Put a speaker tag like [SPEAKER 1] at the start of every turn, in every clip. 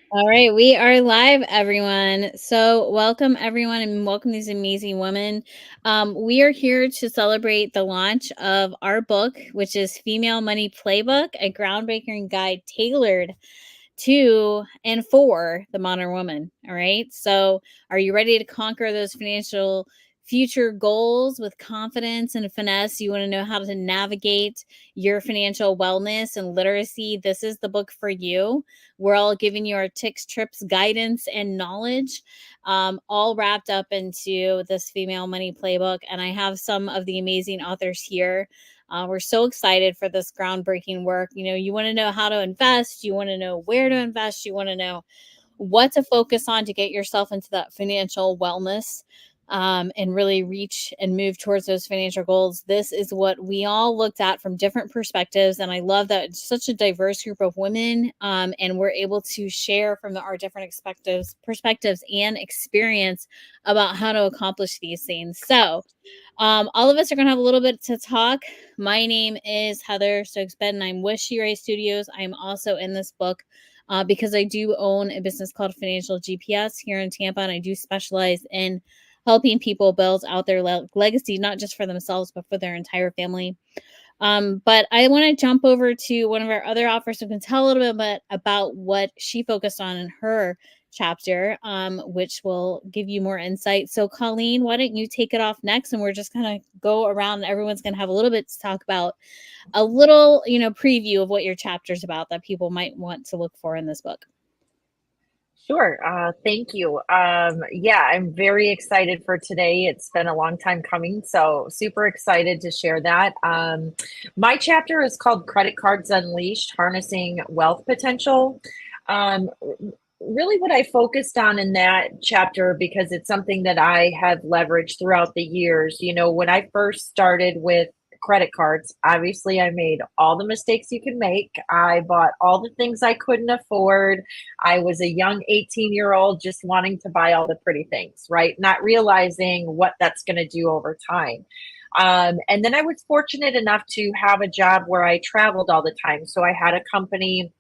[SPEAKER 1] All right, we are live, everyone. So, welcome, everyone, and welcome these amazing women. We are here to celebrate the launch of our book, which is Female Money Playbook, a groundbreaking guide tailored to and for the modern woman. All right. So, are you ready to conquer those financial future goals with confidence and finesse? You want to know how to navigate your financial wellness and literacy? This is the book for you. We're all giving you our tips, trips, guidance, and knowledge, all wrapped up into this female money playbook. And I have some of the amazing authors here. We're so excited for this groundbreaking work. You want to know how to invest, you want to know where to invest, you want to know what to focus on to get yourself into that financial wellness, and really reach and move towards those financial goals. This is what we all looked at from different perspectives. And I love that it's such a diverse group of women, and we're able to share from our different perspectives and experience about how to accomplish these things. So, all of us are going to have a little bit to talk. My name is Heather Stokes, and I'm with She Ray Studios. I'm also in this book because I do own a business called Financial GPS here in Tampa, and I do specialize in helping people build out their legacy, not just for themselves, but for their entire family. But I want to jump over to one of our other authors who can tell a little bit about what she focused on in her chapter, which will give you more insight. So, Colleen, why don't you take it off next? And we're just going to go around. Everyone's going to have a little bit to talk about, a little, preview of what your chapter's about that people might want to look for in this book.
[SPEAKER 2] Sure. Thank you. Yeah, I'm very excited for today. It's been a long time coming, so super excited to share that. My chapter is called Credit Cards Unleashed, Harnessing Wealth Potential. Um, Really, what I focused on in that chapter, because it's something that I have leveraged throughout the years. When I first started with credit cards, obviously I made all the mistakes you can make. I bought all the things I couldn't afford. I was a young 18-year-old just wanting to buy all the pretty things, right? Not realizing what that's going to do over time. And then I was fortunate enough to have a job where I traveled all the time. So I had a company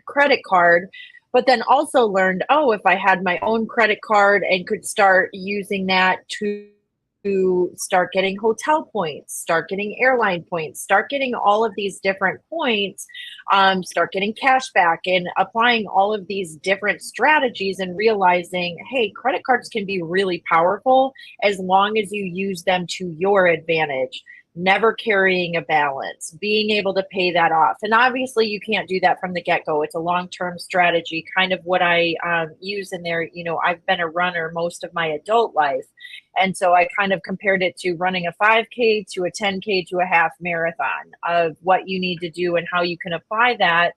[SPEAKER 2] credit card, but then also learned, oh, if I had my own credit card and could start using that to start getting hotel points, start getting airline points, start getting all of these different points, start getting cash back and applying all of these different strategies and realizing, hey, credit cards can be really powerful as long as you use them to your advantage. Never carrying a balance, being able to pay that off. And obviously, you can't do that from the get go. It's a long term strategy, kind of what I use in there. I've been a runner most of my adult life. And so I kind of compared it to running a 5K to a 10K to a half marathon of what you need to do and how you can apply that.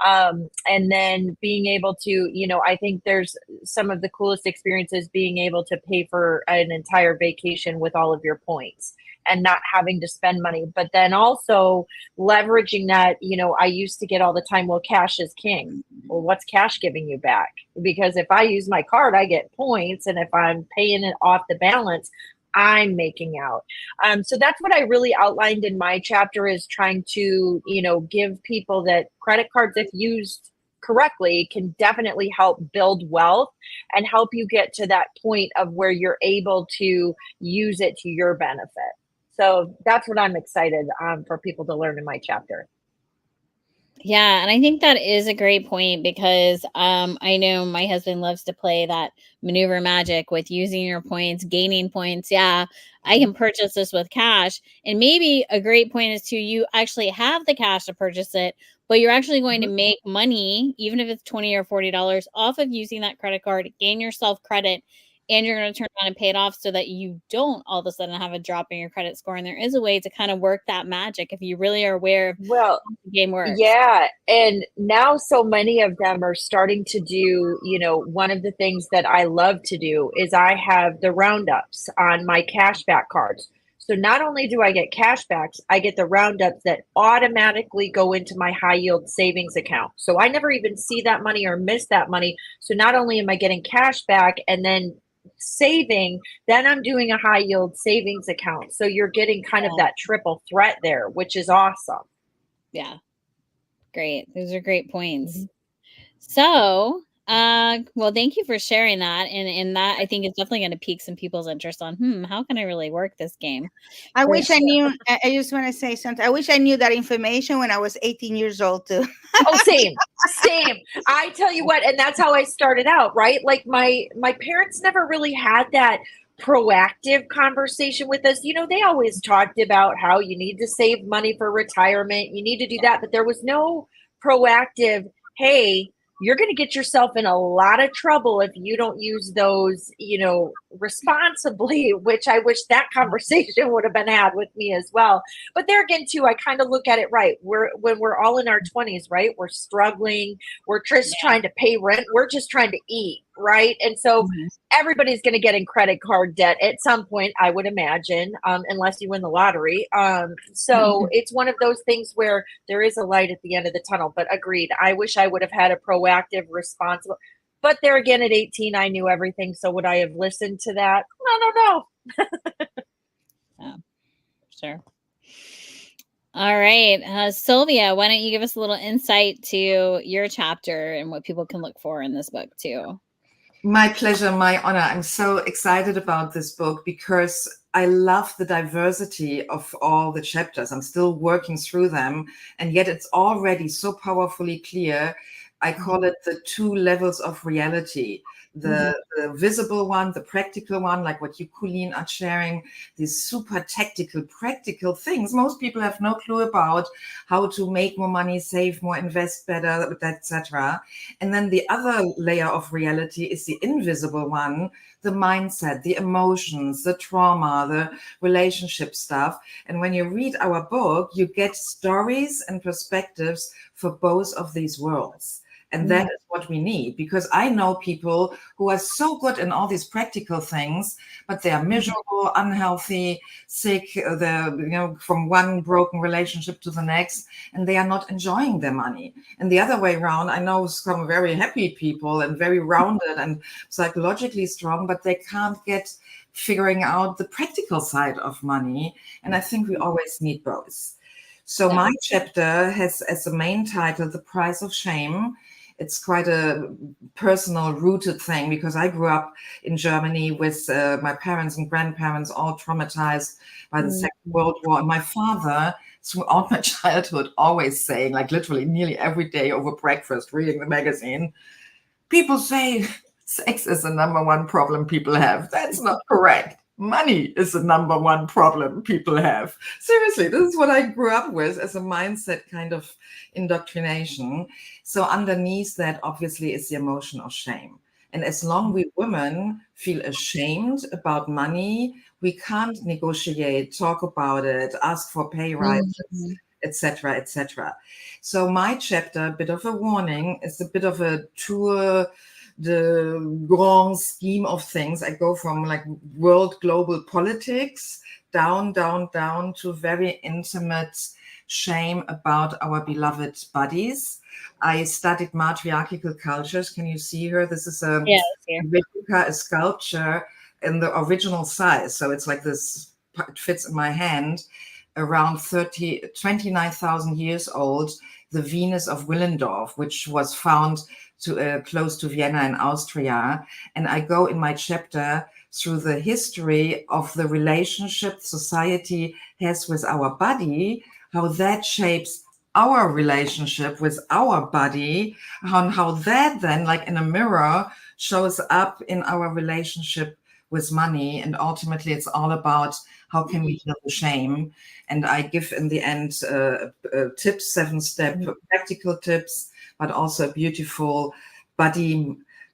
[SPEAKER 2] And then being able to, I think there's some of the coolest experiences being able to pay for an entire vacation with all of your points and not having to spend money. But then also leveraging that, I used to get all the time, well, cash is king. Well, what's cash giving you back? Because if I use my card, I get points. And if I'm paying it off the balance, I'm making out. So that's what I really outlined in my chapter, is trying to, give people that credit cards, if used correctly, can definitely help build wealth and help you get to that point of where you're able to use it to your benefit. So that's what I'm excited for people to learn in my chapter.
[SPEAKER 1] Yeah, and I think that is a great point because I know my husband loves to play that maneuver magic with using your points, gaining points. Yeah, I can purchase this with cash. And maybe a great point is to you actually have the cash to purchase it, but you're actually going to
[SPEAKER 2] Mhm.
[SPEAKER 1] make money, even if it's 20 or $40 off of using that credit card, gain yourself credit, and you're going to turn around and pay it off so that you don't all of a sudden have a drop in your credit score. And there is a way to kind of work that magic if you really are aware of
[SPEAKER 2] Well,
[SPEAKER 1] how the game works.
[SPEAKER 2] yeah, and now so many of them are starting to do, one of the things that I love to do is I have the roundups on my cashback cards. So not only do I get cashbacks, I get the roundups that automatically go into my high yield savings account. So I never even see that money or miss that money. So not only am I getting cash back and then saving, then I'm doing a high yield savings account. So you're getting kind of
[SPEAKER 1] Yeah.
[SPEAKER 2] that triple threat there, which is awesome.
[SPEAKER 1] Yeah. Great. Those are great points.
[SPEAKER 2] Mhm.
[SPEAKER 1] So, Well, thank you for sharing that, and that I think is definitely gonna pique some people's interest on, how can I really work this game?
[SPEAKER 3] I
[SPEAKER 1] For
[SPEAKER 3] wish I knew. I just want to say something. I wish I knew that information when I was 18 years old too.
[SPEAKER 2] Oh, same, same. I tell you what, and that's how I started out, right? Like my parents never really had that proactive conversation with us. You know, they always talked about how you need to save money for retirement, you need to do that, but there was no proactive, hey, you're going to get yourself in a lot of trouble if you don't use those, responsibly, which I wish that conversation would have been had with me as well. But there again, too, I kind of look at it right. When we're all in our 20s, right? We're struggling. We're just trying to pay rent. We're just trying to eat, right? And so
[SPEAKER 1] Mhm.
[SPEAKER 2] everybody's going to get in credit card debt at some point, I would imagine, unless you win the lottery. So it's one of those things where there is a light at the end of the tunnel. But agreed, I wish I would have had a proactive, responsible. But there again, at 18, I knew everything. So would I have listened to that? No.
[SPEAKER 1] Yeah, sure. All right, Sylvia, why don't you give us a little insight to your chapter and what people can look for in this book too?
[SPEAKER 4] My pleasure, my honor. I'm so excited about this book because I love the diversity of all the chapters. I'm still working through them, and yet it's already so powerfully clear. I call it the two levels of reality. The visible one, the practical one, like what you, Colleen, are sharing, these super tactical, practical things most people have no clue about, how to make more money, save more, invest better, etc. And then the other layer of reality is the invisible one, the mindset, the emotions, the trauma, the relationship stuff. And when you read our book, you get stories and perspectives for both of these worlds. And that is what we need, because I know people who are so good in all these practical things, but they are miserable, unhealthy, sick. They're, from one broken relationship to the next, and they are not enjoying their money. And the other way around, I know some very happy people and very rounded and psychologically strong, but they can't get figuring out the practical side of money. And I think we always need both. So my chapter has as a main title, The Price of Shame. It's quite a personal rooted thing because I grew up in Germany with my parents and grandparents all traumatized by the Second World War. And my father, throughout my childhood, always saying, like literally nearly every day over breakfast, reading the magazine, people say sex is the number one problem people have. That's not correct. Money is the number one problem people have. Seriously, this is what I grew up with as a mindset kind of indoctrination. So underneath that, obviously, is the emotion of shame. And as long we women feel ashamed about money, we can't negotiate, talk about it, ask for pay rises, etc., etc. So my chapter, a bit of a warning, is a bit of a tour the grand scheme of things. I go from like world global politics down to very intimate shame about our beloved bodies. I studied matriarchal cultures. Can you see her? This is a replica, a sculpture in the original size. So it's like this, it fits in my hand, around 29,000 years old, the Venus of Willendorf, which was found close to Vienna in Austria. And I go in my chapter through the history of the relationship society has with our body, how that shapes our relationship with our body, and how that then, like in a mirror, shows up in our relationship with money. And ultimately, it's all about how can we heal the shame. And I give in the end tips, 7-step practical tips, but also a beautiful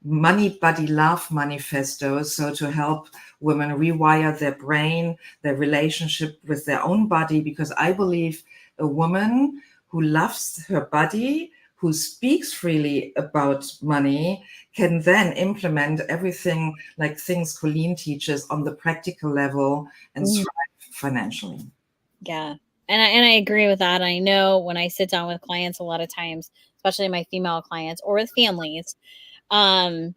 [SPEAKER 4] money, body, love manifesto. So to help women rewire their brain, their relationship with their own body, because I believe a woman who loves her body, who speaks freely about money, can then implement everything like things Colleen teaches on the practical level and thrive financially.
[SPEAKER 1] Yeah. And I agree with that. I know when I sit down with clients a lot of times, especially my female clients or with families, a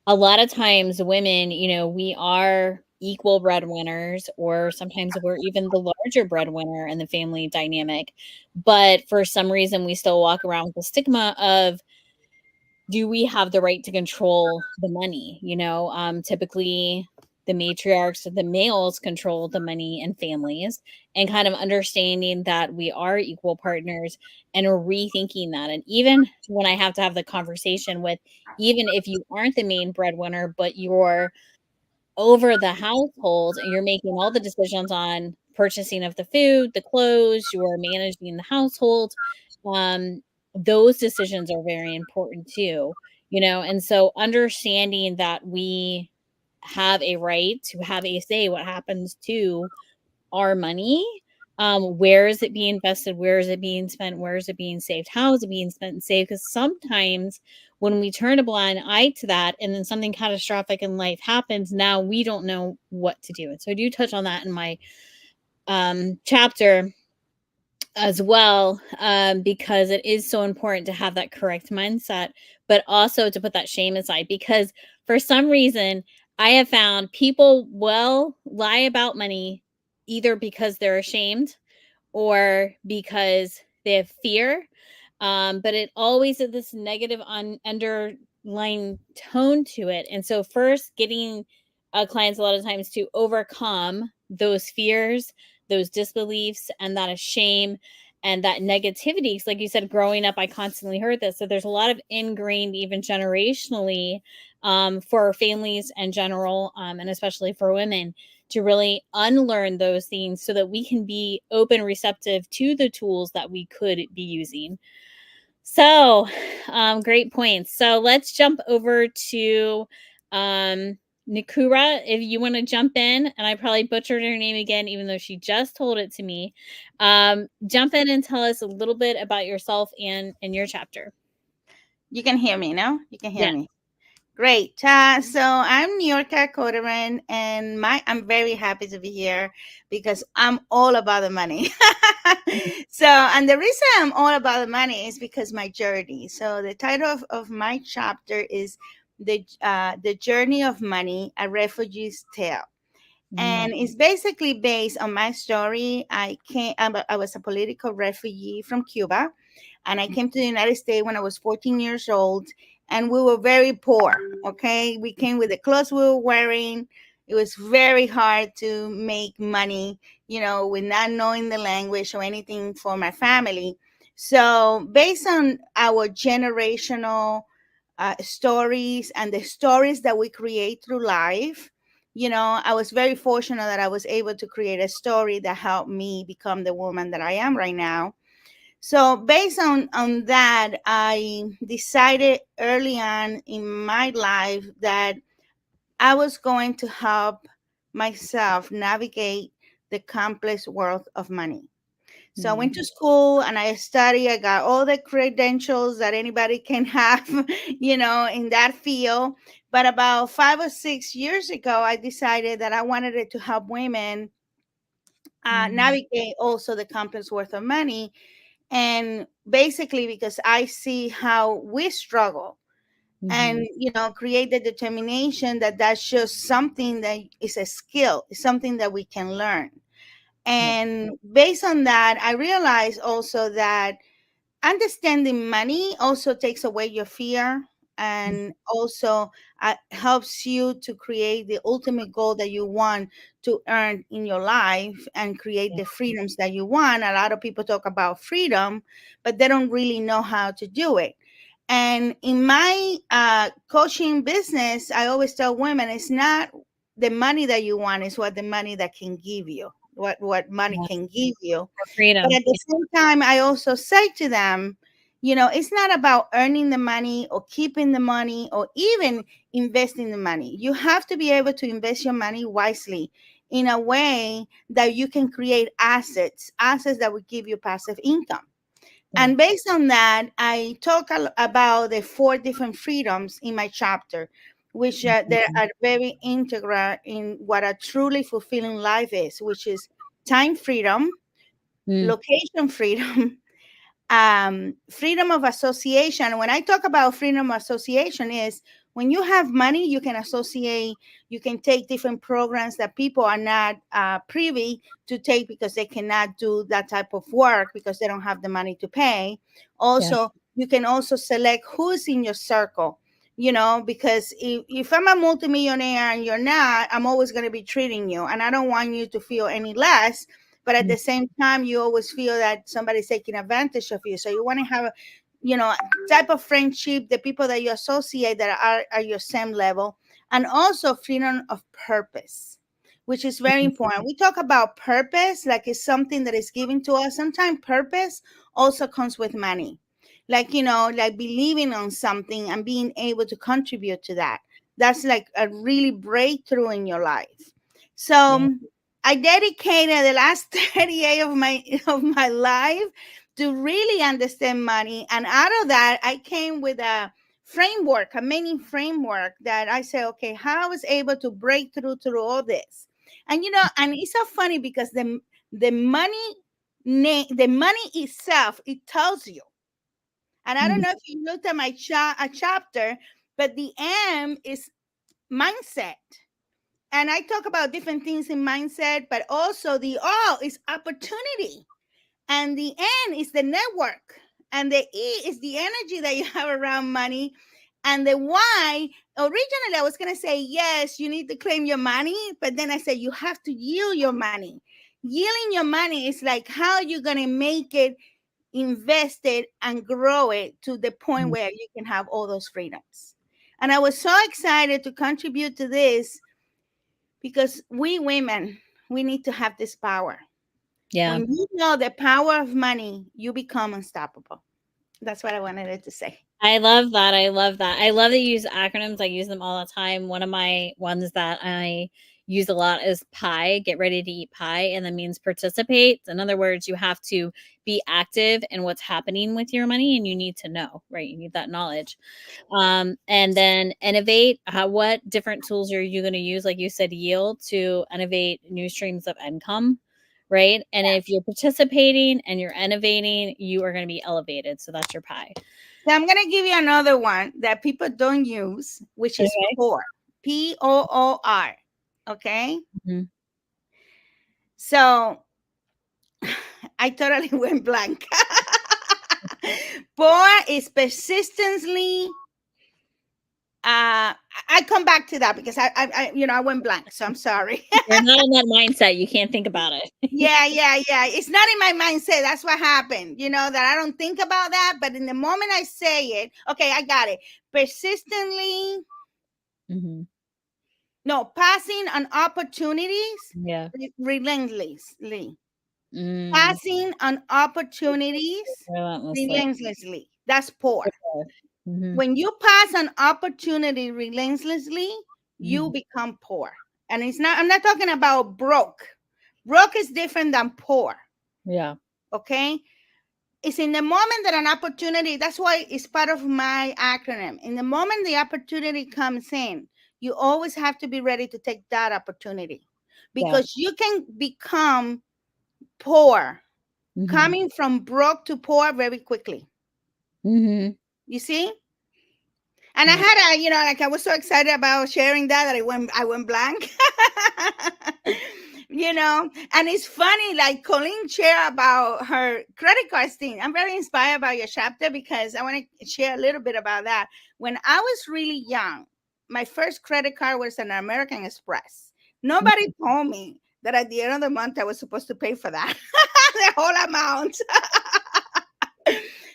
[SPEAKER 1] lot of times women, we are equal breadwinners, or sometimes we're even the larger breadwinner in the family dynamic. But for some reason, we still walk around with the stigma of do we have the right to control the money? Typically the matriarchs or the males control the money in families, and kind of understanding that we are equal partners and rethinking that. And even when I have to have the conversation with, even if you aren't the main breadwinner, but you're over the household and you're making all the decisions on purchasing of the food, the clothes, you're managing the household, um, those decisions are very important too, and so understanding that we have a right to have a say what happens to our money. Where is it being invested? Where is it being spent? Where is it being saved? How is it being spent and saved? Because sometimes when we turn a blind eye to that and then something catastrophic in life happens, now we don't know what to do. And so I do touch on that in my chapter as well, because it is so important to have that correct mindset, but also to put that shame aside, because for some reason I have found people will lie about money either because they're ashamed or because they have fear. But it always has this negative underlying tone to it. And so first getting clients a lot of times to overcome those fears, those disbeliefs, and that shame and that negativity. Like you said, growing up, I constantly heard this. So there's a lot of ingrained, even generationally, for families in general, and especially for women, to really unlearn those things so that we can be open, receptive to the tools that we could be using. So, great points. So let's jump over to Nikura. If you want to jump in, and I probably butchered her name again, even though she just told it to me. Jump in and tell us a little bit about yourself and your chapter.
[SPEAKER 3] You can hear me, no? You can hear
[SPEAKER 1] Yeah.
[SPEAKER 3] me. Great. So I'm New Yorker Coderman, and I'm very happy to be here because I'm all about the money. And the reason I'm all about the money is because my journey. So the title of my chapter is the Journey of Money: A Refugee's Tale. And it's basically based on my story. I was a political refugee from Cuba, and I came to the United States when I was 14 years old, and we were very poor. Okay, we came with the clothes we were wearing. It was very hard to make money, with not knowing the language or anything for my family. So based on our generational stories and the stories that we create through life, I was very fortunate that I was able to create a story that helped me become the woman that I am right now. So based on that, I decided early on in my life that I was going to help myself navigate the complex world of money. So I went to school and I studied. I got all the credentials that anybody can have, in that field. But about 5 or 6 years ago, I decided that I wanted it to help women navigate also the complex worth of money. And basically, because I see how we struggle and, create the determination that that's just something that is a skill, it's something that we can learn. And based on that, I realized also that understanding money also takes away your fear and also helps you to create the ultimate goal that you want to earn in your life and create the freedoms that you want. A lot of people talk about freedom, but they don't really know how to do it. And in my coaching business, I always tell women it's not the money that you want, it's what the money that can give you, what money can give you.
[SPEAKER 1] Freedom.
[SPEAKER 3] But at the same time, I also say to them, it's not about earning the money or keeping the money or even investing the money. You have to be able to invest your money wisely in a way that you can create assets that will give you passive income. And based on that, I talk about the 4 different freedoms in my chapter, which they are very integral in what a truly fulfilling life is, which is time freedom, location freedom, freedom of association. When I talk about freedom of association is when you have money, you can associate, you can take different programs that people are not privy to take because they cannot do that type of work because they don't have the money to pay. Also, You can also select who's in your circle, because if I'm a multimillionaire and you're not, I'm always going to be treating you. And I don't want you to feel any less. But at the same time, you always feel that somebody's taking advantage of you. So you want to have type of friendship, the people that you associate that are your same level, and also freedom of purpose, which is very important. We talk about purpose like it's something that is given to us. Sometimes purpose also comes with money, like believing on something and being able to contribute to that. That's like a really breakthrough in your life. So I dedicated the last 38 of my life to really understand money. And out of that, I came with a framework, a mini framework that I said, okay, how I was able to break through all this. And and it's so funny because the money the money itself, it tells you. And I don't know if you looked at my chapter, but the M is mindset. And I talk about different things in mindset, but also the O is opportunity. And the N is the network. And the E is the energy that you have around money. And the Y, originally I was going to say, yes, you need to claim your money. But then I said, you have to yield your money. Yielding your money is like how you're going to make it, invest it, and grow it to the point where you can have all those freedoms. And I was so excited to contribute to this because we women, we need to have this power.
[SPEAKER 1] Yeah.
[SPEAKER 3] When you know the power of money, you become unstoppable. That's what I wanted to say.
[SPEAKER 1] I love that. I love that. I love that you use acronyms. I use them all the time. One of my ones that I use a lot is PIE, get ready to eat pie, and that means participate. In other words, you have to be active in what's happening with your money, and you need to know, right? You need that knowledge. And then innovate. What different tools are you going to use? Like you said, yield to innovate new streams of income, right? And if you're participating and you're innovating, you are going to be elevated. So that's your PIE.
[SPEAKER 3] So I'm going to give you another one that people don't use, which is POOR. POOR. Okay.
[SPEAKER 1] Mm-hmm.
[SPEAKER 3] So I totally went blank. POOR is persistently. I come back to that because I went blank. So I'm sorry.
[SPEAKER 1] You're not in that mindset. You can't think about it.
[SPEAKER 3] Yeah. It's not in my mindset. That's what happened. That I don't think about that. But in the moment I say it, okay, I got it. Persistently. No, passing on opportunities.
[SPEAKER 1] Yeah.
[SPEAKER 3] Relentlessly. Passing on opportunities relentlessly. That's POOR. When you pass an opportunity relentlessly, you become poor. And I'm not talking about broke. Broke is different than poor.
[SPEAKER 1] Yeah.
[SPEAKER 3] Okay. It's in the moment that an opportunity, that's why it's part of my acronym. In the moment the opportunity comes in, you always have to be ready to take that opportunity because you can become poor, coming from broke to poor very quickly. You see? And I had I was so excited about sharing that I went blank. And it's funny, like Colleen shared about her credit cards thing. I'm very inspired by your chapter because I want to share a little bit about that. When I was really young, my first credit card was an American Express. Nobody told me that at the end of the month I was supposed to pay for that, the whole amount.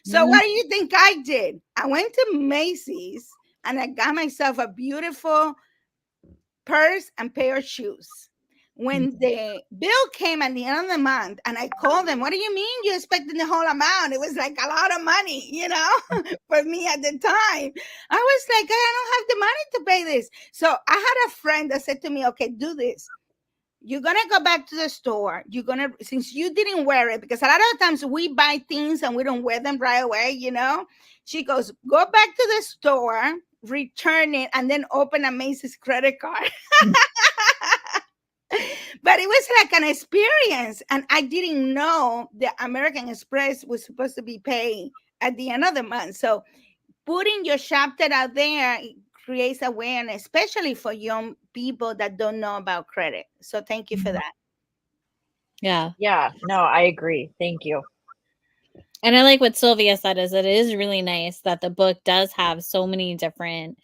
[SPEAKER 3] So what do you think I did? I went to Macy's and I got myself a beautiful purse and pair of shoes. When the bill came at the end of the month and I called them, what do you mean you expected the whole amount? It was like a lot of money, for me at the time. I was like, I don't have the money to pay this. So I had a friend that said to me, okay, do this. You're going to go back to the store. Since you didn't wear it, because a lot of times we buy things and we don't wear them right away, She goes, go back to the store, return it, and then open a Macy's credit card. But it was like an experience. And I didn't know the American Express was supposed to be paid at the end of the month. So putting your chapter out there creates awareness, especially for young people that don't know about credit. So thank you for that.
[SPEAKER 1] Yeah.
[SPEAKER 2] Yeah, no, I agree. Thank you.
[SPEAKER 1] And I like what Sylvia said, is it is really nice that the book does have so many different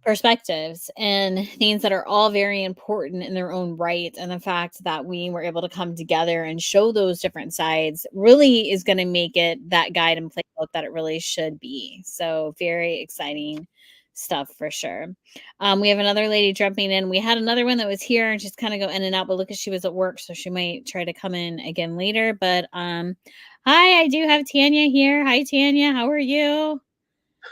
[SPEAKER 1] perspectives and things that are all very important in their own right. And the fact that we were able to come together and show those different sides really is going to make it that guide and playbook that it really should be. So very exciting stuff for sure. We have another lady jumping in. We had another one that was here and she's kind of go in and out, but look, she was at work, so she might try to come in again later. But hi, I do have Tanya here. Hi, Tanya. How are you?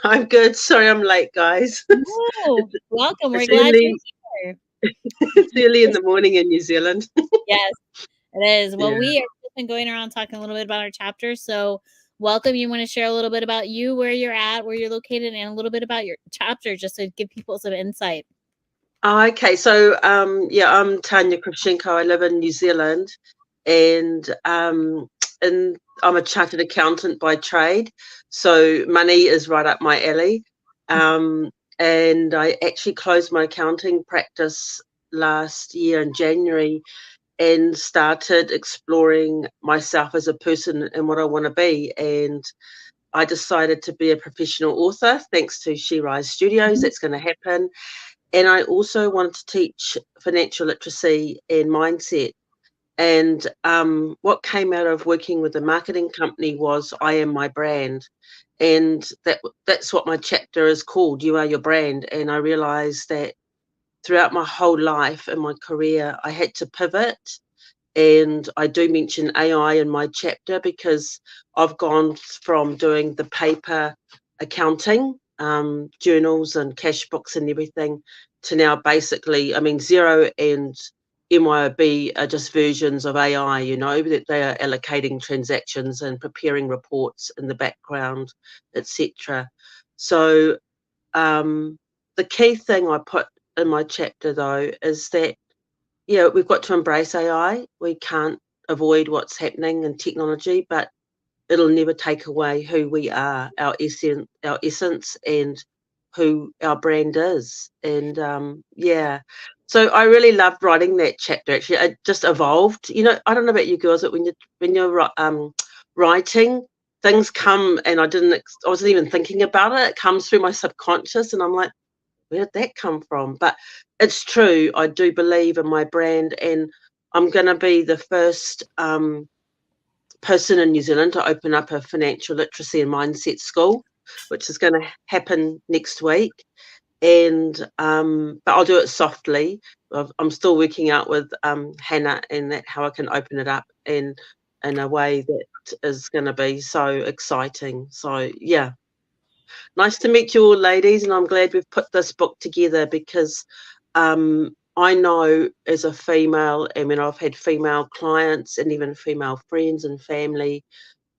[SPEAKER 5] I'm good. Sorry I'm late, guys.
[SPEAKER 1] Oh, welcome. We're
[SPEAKER 5] It's
[SPEAKER 1] glad
[SPEAKER 5] early,
[SPEAKER 1] you're here.
[SPEAKER 5] it's early in the morning in New Zealand.
[SPEAKER 1] Yes, it is. Well,
[SPEAKER 5] Yeah.
[SPEAKER 1] we are just been going around talking a little bit about our chapter. So, welcome. You want to share a little bit about you, where you're at, where you're located, and a little bit about your chapter, just to give people some insight.
[SPEAKER 5] Okay, so yeah, I'm Tanya Kravchenko. I live in New Zealand, and I'm a chartered accountant by trade. So money is right up my alley. And I actually closed my accounting practice last year in January and started exploring myself as a person and what I want to be. And I decided to be a professional author thanks to She Rise Studios. That's going to happen. And I also wanted to teach financial literacy and mindset. And what came out of working with a marketing company was I am my brand. And that's what my chapter is called, You Are Your Brand. And I realized that throughout my whole life and my career, I had to pivot. And I do mention AI in my chapter because I've gone from doing the paper accounting, journals and cash books and everything, to now basically, I mean, Xero and MYOB are just versions of AI, you know, that they are allocating transactions and preparing reports in the background, etc. So the key thing I put in my chapter, though, is that yeah, we've got to embrace AI. We can't avoid what's happening in technology, but it'll never take away who we are, our essence, and who our brand is. And yeah, so I really loved writing that chapter. Actually, it just evolved. You know, I don't know about you girls, but when you're writing, things come, and I wasn't even thinking about it. It comes through my subconscious, and I'm like, where did that come from? But it's true. I do believe in my brand, and I'm going to be the first person in New Zealand to open up a financial literacy and mindset school, which is going to happen next week. And but I'll do it softly. I'm still working out with Hannah and that how I can open it up in a way that is going to be so exciting. So yeah. Nice to meet you all, ladies, and I'm glad we've put this book together because I know as a female, I mean, I've had female clients and even female friends and family.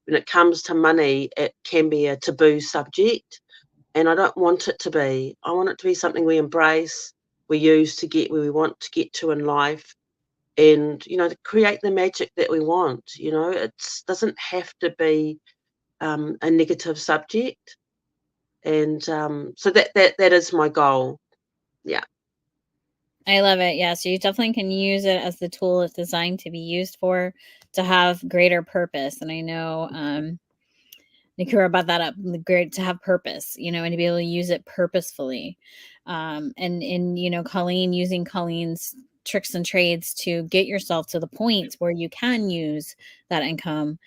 [SPEAKER 5] When it comes to money, it can be a taboo subject, and I don't want it to be. I want it to be something we embrace, we use to get where we want to get to in life, and you know, to create the magic that we want. You know, it doesn't have to be a negative subject. And so that is my goal. Yeah.
[SPEAKER 1] I love it. Yeah, so you definitely can use it as the tool it's designed to be used for, to have greater purpose. And I know Nikura brought that up. Great to have purpose, you know, and to be able to use it purposefully. And you know, Colleen using Colleen's tricks and trades to get yourself to the point where you can use that income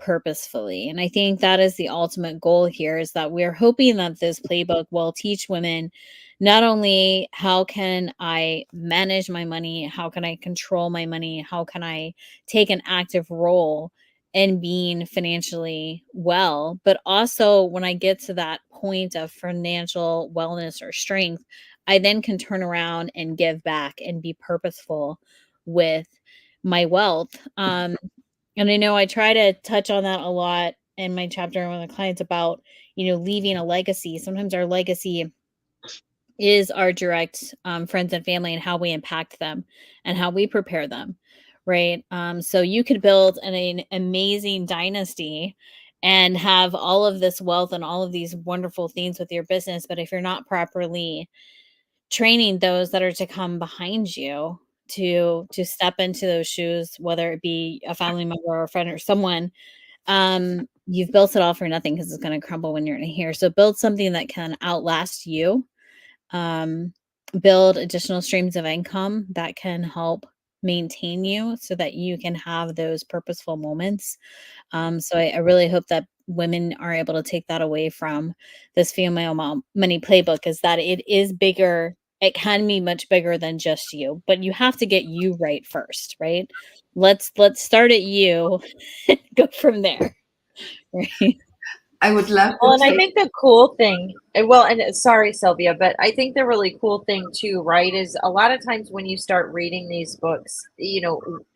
[SPEAKER 1] purposefully. And I think that is the ultimate goal here, is that we're hoping that this playbook will teach women not only how can I manage my money, how can I control my money, how can I take an active role in being financially well, but also when I get to that point of financial wellness or strength, I then can turn around and give back and be purposeful with my wealth. And I know I try to touch on that a lot in my chapter with the clients about, you know, leaving a legacy. Sometimes our legacy is our direct friends and family and how we impact them and how we prepare them, right? So you could build an amazing dynasty and have all of this wealth and all of these wonderful things with your business, but if you're not properly training those that are to come behind you to step into those shoes, whether it be a family member or a friend or someone, you've built it all for nothing because it's going to crumble when you're in here. So build something that can outlast you. Build additional streams of income that can help maintain you so that you can have those purposeful moments. So I really hope that women are able to take that away from this female money playbook, is that it is bigger. It can be much bigger than just you, but you have to get you right first, right? Let's start at you and go from there. Right.
[SPEAKER 4] I would love to
[SPEAKER 2] Well, and I
[SPEAKER 4] take.
[SPEAKER 2] think the cool thing, and sorry, Sylvia, but I think the really cool thing too, right, is a lot of times when you start reading these books,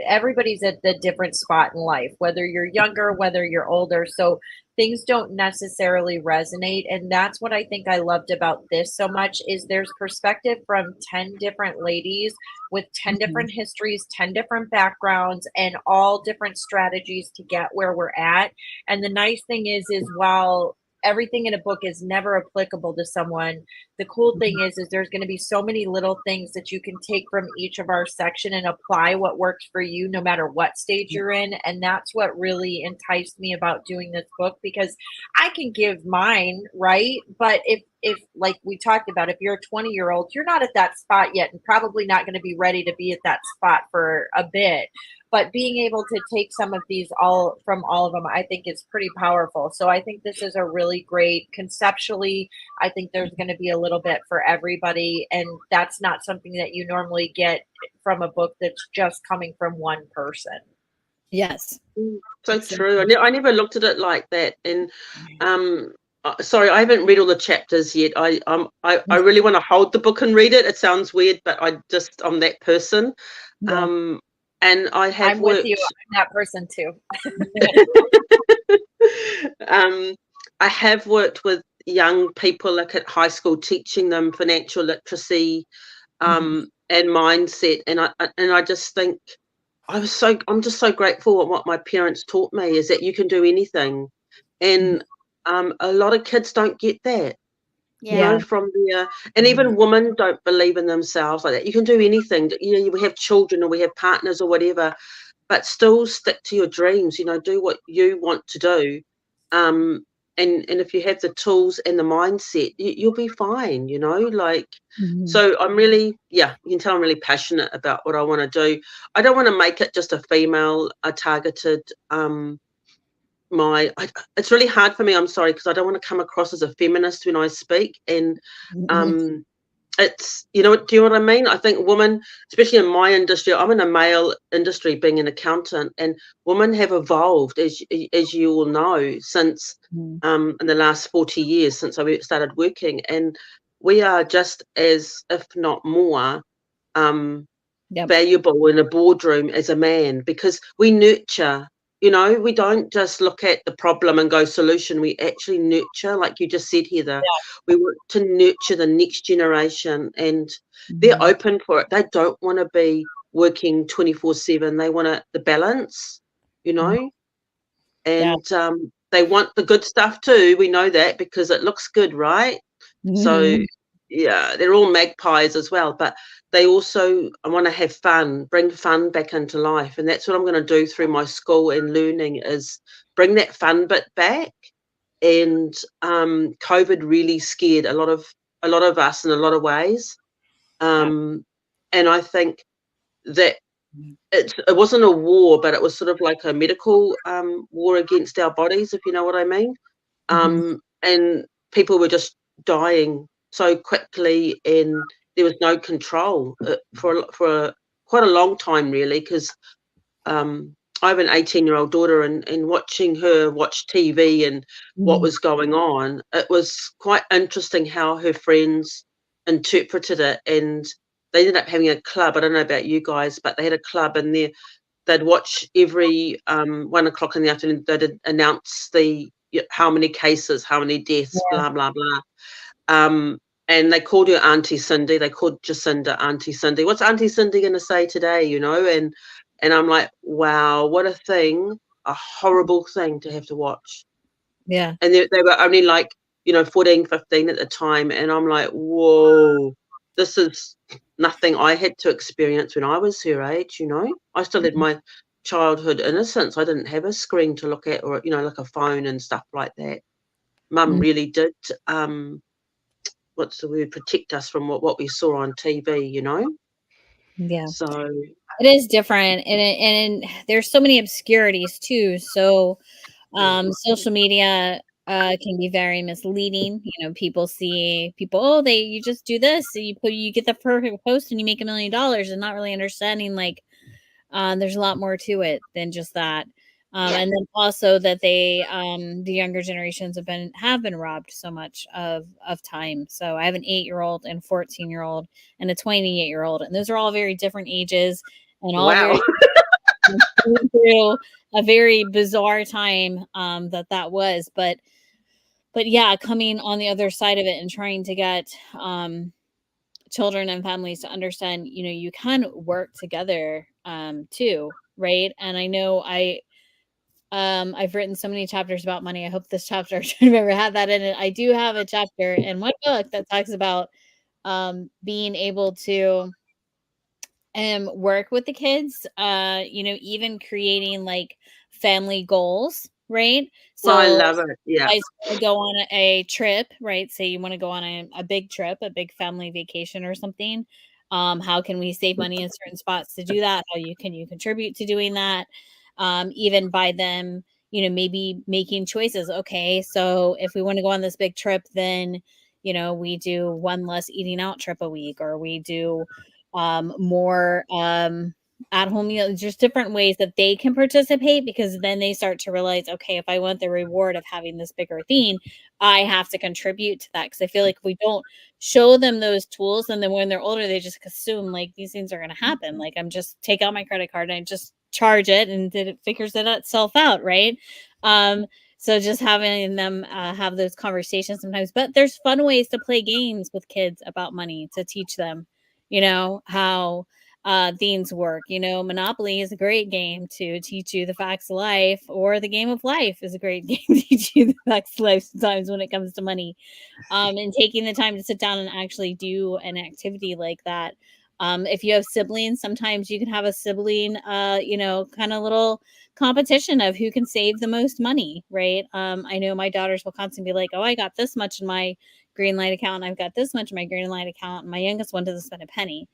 [SPEAKER 2] everybody's at the different spot in life, whether you're younger, whether you're older. So things don't necessarily resonate. And that's what I think I loved about this so much is there's perspective from 10 different ladies with 10 different histories, 10 different backgrounds, and all different strategies to get where we're at. And the nice thing is while everything in a book is never applicable to someone, the cool thing is there's going to be so many little things that you can take from each of our section and apply what works for you no matter what stage you're in. And that's what really enticed me about doing this book, because I can give mine, right? But if like we talked about, if you're a 20-year-old, you're not at that spot yet and probably not going to be ready to be at that spot for a bit. But being able to take some of these all of them, I think is pretty powerful. So I think this is a really great conceptually. I think there's going to be a little bit for everybody. And that's not something that you normally get from a book that's just coming from one person.
[SPEAKER 1] Yes.
[SPEAKER 5] So true. I never looked at it like that. And sorry, I haven't read all the chapters yet. I really want to hold the book and read it. It sounds weird, but I'm that person.
[SPEAKER 1] Yeah.
[SPEAKER 5] And I have
[SPEAKER 2] I'm
[SPEAKER 5] worked.
[SPEAKER 2] with you. I'm that person too.
[SPEAKER 5] I have worked with young people, like at high school, teaching them financial literacy and mindset. And I just think I'm just so grateful at what my parents taught me, is that you can do anything. And a lot of kids don't get that.
[SPEAKER 3] Yeah.
[SPEAKER 5] From there. And even women don't believe in themselves like that. You can do anything. We have children or we have partners or whatever, but still stick to your dreams. Do what you want to do. And if you have the tools and the mindset, you'll be fine. So I'm really, you can tell I'm really passionate about what I want to do. I don't want to make it just a female targeted. It's really hard for me, I'm sorry, because I don't want to come across as a feminist when I speak, and it's, do you know what I mean? I think women, especially in my industry, I'm in a male industry being an accountant, and women have evolved, as you all know, since in the last 40 years since I started working, and we are just as, if not more, valuable in a boardroom as a man, because we nurture. We don't just look at the problem and go solution. We actually nurture, like you just said, Heather. Yeah. We want to nurture the next generation, and they're open for it. They don't want to be working 24/7. They want the balance, and they want the good stuff too. We know that because it looks good, right? So yeah, they're all magpies as well, but they also want to have fun, bring fun back into life. And that's what I'm going to do through my school and learning, is bring that fun bit back. And COVID really scared a lot of us in a lot of ways. And I think that it wasn't a war, but it was sort of like a medical war against our bodies, if you know what I mean. And people were just dying so quickly, and there was no control for quite a long time, really, because I have an 18-year-old daughter, and watching her watch TV and what was going on, it was quite interesting how her friends interpreted it. And they ended up having a club. I don't know about you guys, but they had a club, and they'd watch every 1 o'clock in the afternoon. They'd announce how many cases, how many deaths, blah blah blah. And they called her Auntie Cindy. They called Jacinda Auntie Cindy. What's Auntie Cindy going to say today? And I'm like, wow, what a thing, a horrible thing to have to watch.
[SPEAKER 1] Yeah.
[SPEAKER 5] And they were only like 14, 15 at the time, and I'm like, whoa, this is nothing I had to experience when I was her age. I still had my childhood innocence. I didn't have a screen to look at, or, you know, like a phone and stuff like that. Mum really did, what's the word, protect us from what we saw on TV, you know?
[SPEAKER 1] Yeah.
[SPEAKER 5] So
[SPEAKER 1] it is different. And there's so many obscurities too. So social media can be very misleading. You know, people see people, oh, you just do this, so you get the perfect post and you make $1 million, and not really understanding like there's a lot more to it than just that. And then also that the younger generations have been robbed so much of time. So I have an 8-year-old and 14-year-old and a 28-year-old, and those are all very different ages and all
[SPEAKER 5] wow.
[SPEAKER 1] very through a very bizarre time that was. But yeah, coming on the other side of it and trying to get children and families to understand, you know, you can work together too, right? And I know I've written so many chapters about money. I hope this chapter I should remember had that in it. I do have a chapter in one book that talks about being able to work with the kids, you know, even creating like family goals, right?
[SPEAKER 5] I
[SPEAKER 1] So
[SPEAKER 5] love it. Yeah.
[SPEAKER 1] guys want to go on a trip, right? Say you want to go on a big trip, a big family vacation or something. How can we save money in certain spots to do that? Can you contribute to doing that? Even by them, you know, maybe making choices. Okay, so if we want to go on this big trip, then you know we do one less eating out trip a week, or we do more at home meals, just different ways that they can participate, because then they start to realize, okay, if I want the reward of having this bigger thing, I have to contribute to that. Because I feel like if we don't show them those tools, and then when they're older, they just assume like these things are going to happen. Like I'm just take out my credit card and I just charge it, and it figures itself out, right? So just having them have those conversations sometimes. But there's fun ways to play games with kids about money to teach them, you know, how things work. You know, Monopoly is a great game to teach you the facts of life, or the game of life is a great game to teach you the facts of life sometimes when it comes to money. And taking the time to sit down and actually do an activity like that. If you have siblings, sometimes you can have a sibling, you know, kind of little competition of who can save the most money, right? I know my daughters will constantly be like, oh, I got this much in my green light account, and I've got this much in my green light account, and my youngest one doesn't spend a penny.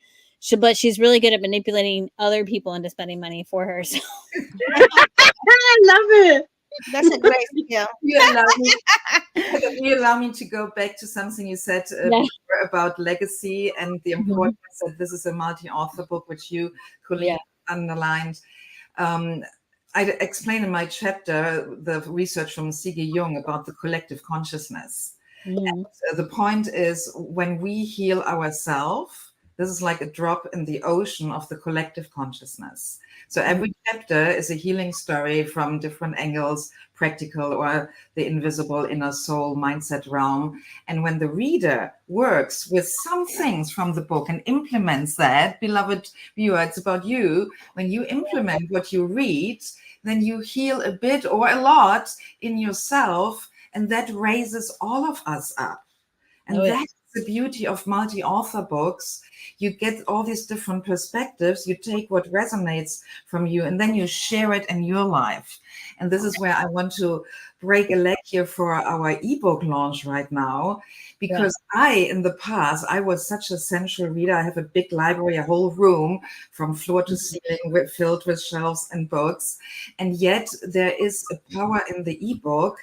[SPEAKER 1] But she's really good at manipulating other people into spending money for her. So
[SPEAKER 5] I love it.
[SPEAKER 3] That's a great skill.
[SPEAKER 4] You allow me to go back to something you said before about legacy and the importance that this is a multi-author book, which you clearly underlined. I explain in my chapter the research from C.G. Jung about the collective consciousness. And the point is, when we heal ourselves, this is like a drop in the ocean of the collective consciousness. So every chapter is a healing story from different angles, practical or the invisible inner soul mindset realm. And when the reader works with some things from the book and implements that, beloved viewer, it's about you. When you implement what you read, then you heal a bit or a lot in yourself, and that raises all of us up. And that's the beauty of multi-author books. You get all these different perspectives. You take what resonates from you, and then you share it in your life. And this is where I want to break a leg here for our ebook launch right now, because in the past, I was such a sensual reader. I have a big library, a whole room from floor to ceiling filled with shelves and books. And yet there is a power in the ebook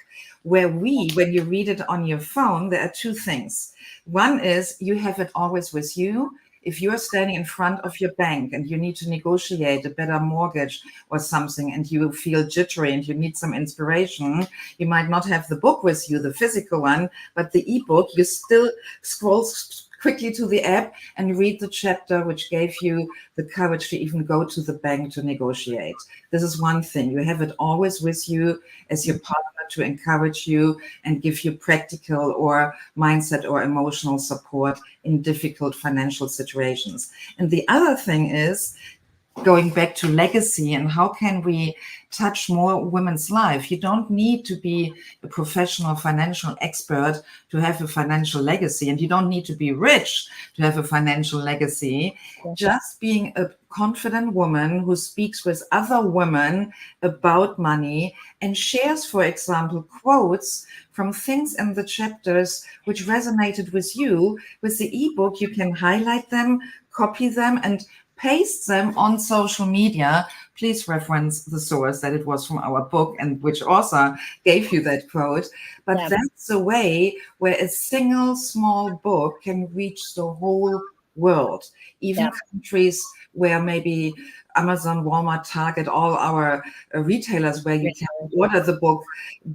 [SPEAKER 4] where when you read it on your phone, there are two things. One is you have it always with you. If you're standing in front of your bank and you need to negotiate a better mortgage or something, and you feel jittery and you need some inspiration, you might not have the book with you, the physical one, but the ebook, you still scroll quickly to the app and read the chapter which gave you the courage to even go to the bank to negotiate. This is one thing. You have it always with you as your partner to encourage you and give you practical or mindset or emotional support in difficult financial situations. And the other thing is, going back to legacy and how can we touch more women's life. You don't need to be a professional financial expert to have a financial legacy, and you don't need to be rich to have a financial legacy. Just being a confident woman who speaks with other women about money and shares, for example, quotes from things in the chapters which resonated with you. With the ebook, you can highlight them, copy them, and paste them on social media. Please reference the source that it was from our book and which author gave you that quote. But that's the way where a single small book can reach the whole world, even countries where maybe Amazon, Walmart, Target, all our retailers where you can order the book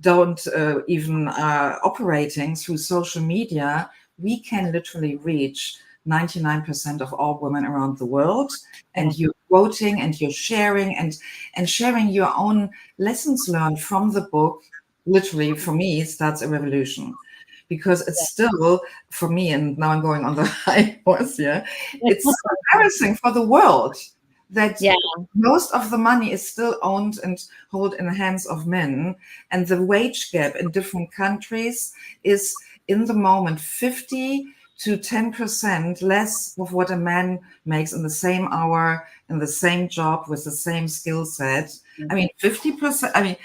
[SPEAKER 4] don't even operating through social media. We can literally reach 99% of all women around the world, and you're quoting and you're sharing and sharing your own lessons learned from the book. Literally, for me, starts a revolution, because it's still, for me, and now I'm going on the high horse here, it's embarrassing for the world that most of the money is still owned and held in the hands of men, and the wage gap in different countries is in the moment 50 to 10% less of what a man makes in the same hour, in the same job, with the same skill set. I mean, 50%. I mean,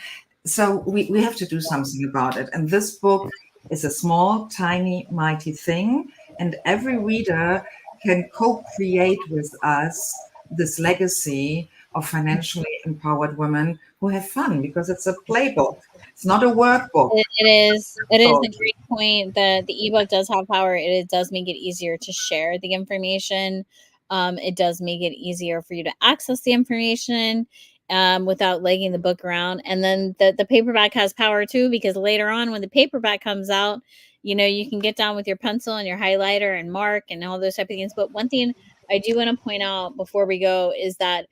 [SPEAKER 4] so we have to do something about it. And this book is a small, tiny, mighty thing. And every reader can co-create with us this legacy of financially empowered women who have fun, because it's a playbook. It's not a workbook.
[SPEAKER 1] It is a great point that the ebook does have power. It does make it easier to share the information. It does make it easier for you to access the information without legging the book around. And then the paperback has power too, because later on when the paperback comes out, you know, you can get down with your pencil and your highlighter and mark and all those type of things. But one thing I do want to point out before we go is that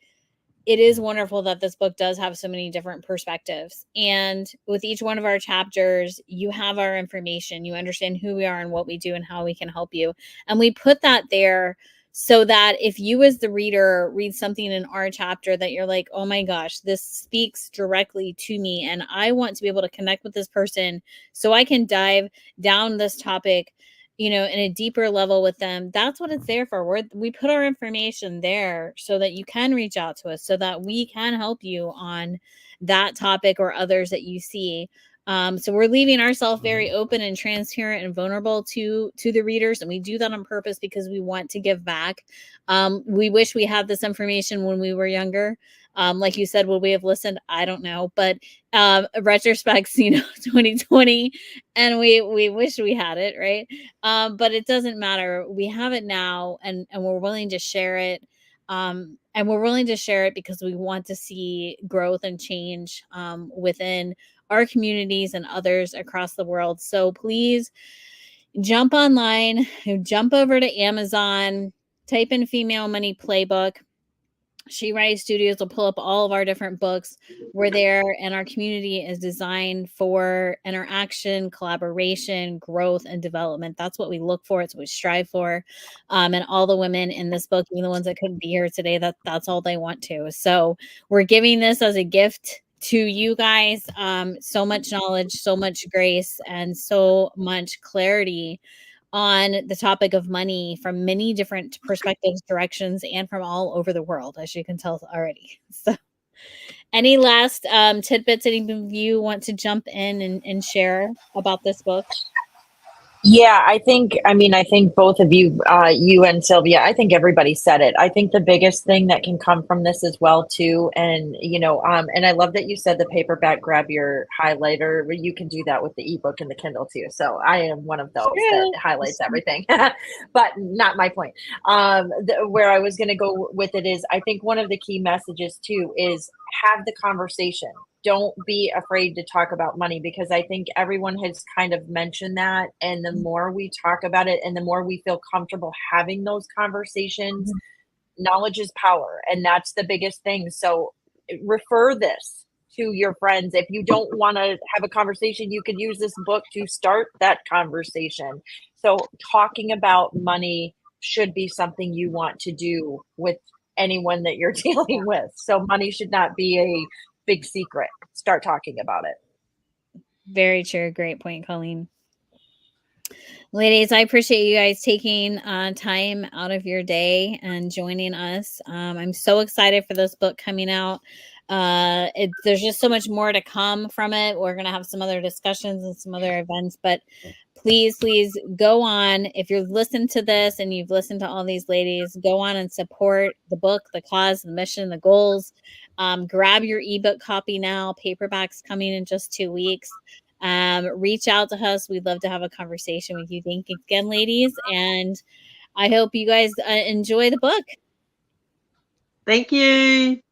[SPEAKER 1] it is wonderful that this book does have so many different perspectives. And with each one of our chapters, you have our information. You understand who we are and what we do and how we can help you. And we put that there so that if you as the reader read something in our chapter that you're like, oh my gosh, this speaks directly to me, and I want to be able to connect with this person so I can dive down this topic, you know, in a deeper level with them. That's what it's there for. We put our information there so that you can reach out to us, so that we can help you on that topic or others that you see. So we're leaving ourselves very open and transparent and vulnerable to the readers, and we do that on purpose because we want to give back. We wish we had this information when we were younger. Like you said, would we have listened? I don't know, but retrospects, you know, 2020, and we wish we had it, right? But it doesn't matter. We have it now, and we're willing to share it. And we're willing to share it because we want to see growth and change within our communities and others across the world. So please jump online, jump over to Amazon, type in Female Money Playbook. She Writes Studios will pull up all of our different books. We're there, and our community is designed for interaction, collaboration, growth, and development. That's what we look for. It's what we strive for. And all the women in this book, even the ones that couldn't be here today, that's all they want to. So we're giving this as a gift to you guys. So much knowledge, so much grace, and so much clarity on the topic of money from many different perspectives, directions, and from all over the world, as you can tell already. So any last tidbits any of you want to jump in and share about this book?
[SPEAKER 2] Yeah, I think both of you, you and Sylvia, I think everybody said it. I think the biggest thing that can come from this as well too, and and I love that you said the paperback, grab your highlighter. You can do that with the ebook and the Kindle too. So I am one of those that highlights everything, but not my point. Where I was going to go with it is, I think one of the key messages too is have the conversation. Don't be afraid to talk about money, because I think everyone has kind of mentioned that. And the more we talk about it and the more we feel comfortable having those conversations, knowledge is power. And that's the biggest thing. So refer this to your friends. If you don't want to have a conversation, you could use this book to start that conversation. So talking about money should be something you want to do with anyone that you're dealing with. So money should not be a big secret. Start talking about it.
[SPEAKER 1] Very true. Great point, Colleen. Ladies, I appreciate you guys taking time out of your day and joining us. I'm so excited for this book coming out. There's just so much more to come from it. We're going to have some other discussions and some other events, but please go on. If you're listening to this and you've listened to all these ladies, go on and support the book, the cause, the mission, the goals. Grab your ebook copy now. Paperback's coming in just 2 weeks. Reach out to us. We'd love to have a conversation with you. Thank you again, ladies. And I hope you guys enjoy the book.
[SPEAKER 5] Thank you.